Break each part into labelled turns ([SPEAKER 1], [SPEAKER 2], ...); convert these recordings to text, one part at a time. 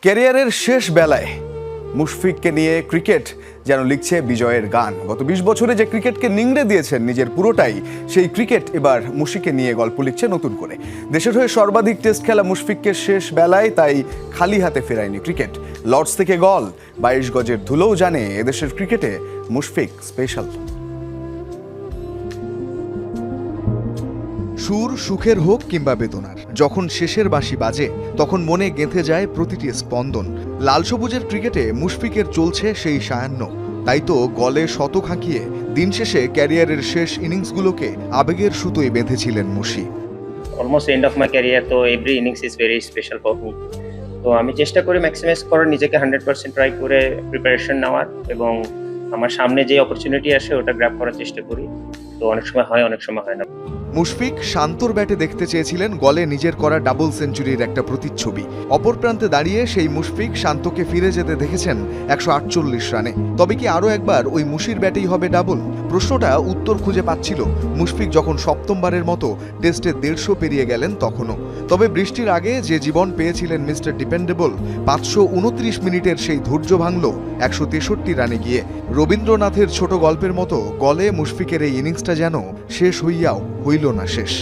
[SPEAKER 1] ক্যারিয়ারের শেষ বেলায় মুশফিককে নিয়ে ক্রিকেট যেন লিখছে বিজয়ের গান। গত ২০ বছরে যে ক্রিকেটকে নিংড়ে দিয়েছেন নিজের পুরোটাই, সেই ক্রিকেট এবার মুশিকে নিয়ে গল্প লিখছে নতুন করে। দেশের হয়ে সর্বাধিক টেস্ট খেলা মুশফিককে শেষ বেলায়, তাই খালি হাতে ফেরায়নি ক্রিকেট। লর্ডস থেকে গল, ২২ গজের ধুলোও জানে এদেশের ক্রিকেটে মুশফিক স্পেশাল। সুর সুখের হোক কিংবা বেদনার, যখন শেষের বাঁশি বাজে তখন মনে গেঁথে যায় প্রতিটি স্পন্দন। লাল সবুজের ক্রিকেটে মুশফিকের চলছে সেই সায়ান্ন। তাই তো গলে শতক হাঁকিয়ে দিন শেষে ক্যারিয়ারের শেষ ইনিংসগুলোকে আবেগের সুতোয় বেঁধেছিলেন Mushi.
[SPEAKER 2] Almost end of my career, তো every innings is very special for me. তো আমি চেষ্টা করি ম্যাক্সিমাইজ করার, নিজেকে 100% ট্রাই করে প্রিপারেশন নেওয়ার, এবং আমার সামনে যে অপরচুনিটি আসে ওটা গ্র্যাব করার চেষ্টা করি। তো অনেক সময় হয়, অনেক সময় হয় না।
[SPEAKER 1] মুশফিক শান্তর ব্যাটে দেখতে চেয়েছিলেন গলে নিজের করা ডাবল সেঞ্চুরির একটা প্রতিচ্ছবি। অপর প্রান্তে দাঁড়িয়ে সেই মুশফিক শান্তকে ফিরে যেতে দেখেছেন 148 রানে। তবে কি আরও একবার ওই মুশির ব্যাটেই হবে ডাবল? প্রশ্নটা উত্তর খুঁজে পাচ্ছিল মুশফিক যখন সপ্তমবারের মতো টেস্টে 150 পেরিয়ে গেলেন তখনও। তবে বৃষ্টির আগে যে জীবন পেয়েছিলেন মিস্টার ডিপেন্ডেবল, 529 মিনিটের সেই ধৈর্য ভাঙল 163 রানে গিয়ে। রবীন্দ্রনাথের ছোট গল্পের মতো গলে মুশফিকের এই ইনিংসটা যেন শেষ হইয়াও হইল না শেষ।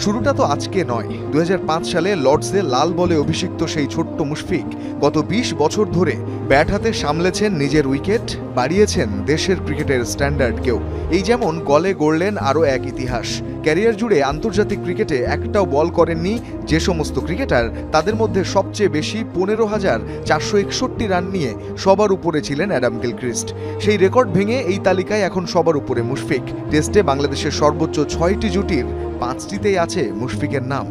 [SPEAKER 1] শুরুটা তো আজকে নয়। 2005 সালে লর্ডসে লাল বলে অভিষিক্ত সেই ছোট্ট মুশফিক গত 20 বছর ধরে ব্যাট হাতে সামলেছেন নিজের উইকেট, বাড়িয়েছেন দেশের ক্রিকেটের স্ট্যান্ডার্ডকেও। এই যেমন গলে গড়লেন আরও এক ইতিহাস। ক্যারিয়ার জুড়ে আন্তর্জাতিক ক্রিকেটে একটাও বল করেননি যে সমস্ত ক্রিকেটার, তাদের মধ্যে সবচেয়ে বেশি 15,461 রান নিয়ে সবার উপরে ছিলেন অ্যাডাম গিলক্রিস্ট। সেই রেকর্ড ভেঙে এই তালিকায় এখন সবার উপরে মুশফিক। টেস্টে বাংলাদেশের সর্বোচ্চ 6টি জুটির 5টিতেই আছে মুশফিকের নাম।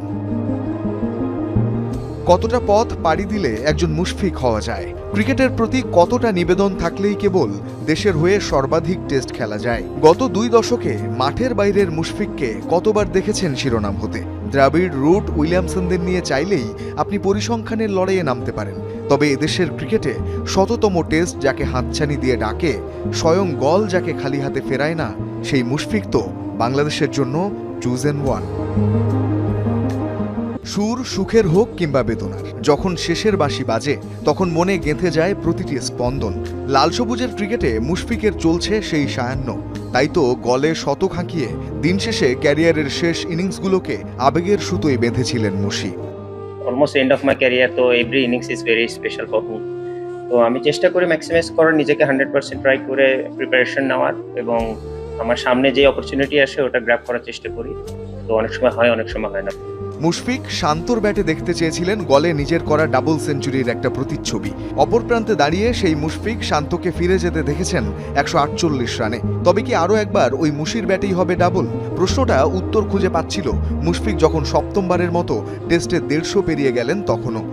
[SPEAKER 1] কতটা পথ পাড়ি দিলে একজন মুশফিক হওয়া যায়? ক্রিকেটের প্রতি কতটা নিবেদন থাকলেই কেবল দেশের হয়ে সর্বাধিক টেস্ট খেলা যায়? গত 2 দশকে মাঠের বাইরের মুশফিককে কতবার দেখেছেন শিরোনাম হতে? দ্রাবিড়, রুট, উইলিয়ামসনদের নিয়ে চাইলেই আপনি পরিসংখ্যানের লড়াইয়ে নামতে পারেন। তবে এদেশের ক্রিকেটে শততম টেস্ট যাকে হাতছানি দিয়ে ডাকে, স্বয়ং গল যাকে খালি হাতে ফেরায় না, সেই মুশফিক তো বাংলাদেশের জন্য চুজেন ওয়ান। সুর সুখের হোক কিংবা বেদনার, যখন শেষের বাঁশি বাজে তখন মনে গেঁথে যায় প্রতিটি স্পন্দন। লাল সবুজের ক্রিকেটে মুশফিকের চলছে সেই সায়ান্ন। তাই তো গলে শতক হাঁকিয়ে দিন শেষে ক্যারিয়ারের শেষ ইনিংসগুলোকে আবেগের সুতোয় বেঁধেছিলেন Mushi.
[SPEAKER 2] Almost end of my career, তো every innings is very special for me. তো আমি চেষ্টা করি ম্যাক্সিমাইজ করার, নিজেকে 100% ট্রাই করে প্রিপারেশন নেওয়ার, এবং আমার সামনে যে অপরচুনিটি আসে ওটা গ্র্যাব করার চেষ্টা করি। তো অনেক সময় হয়, অনেক সময় হয় না।
[SPEAKER 1] মুশফিক শান্তর ব্যাটে দেখতে চেয়েছিলেন গলে নিজের করা ডাবল সেঞ্চুরির একটা প্রতিচ্ছবি। অপর প্রান্তে দাঁড়িয়ে সেই মুশফিক শান্তকে ফিরে যেতে দেখেছেন 148 রানে। তবে কি আরও একবার ওই মুশির ব্যাটেই হবে ডাবল? প্রশ্নটা উত্তর খুঁজে পাচ্ছিল মুশফিক যখন সপ্তমবারের মতো টেস্টে 150 পেরিয়ে গেলেন তখনও।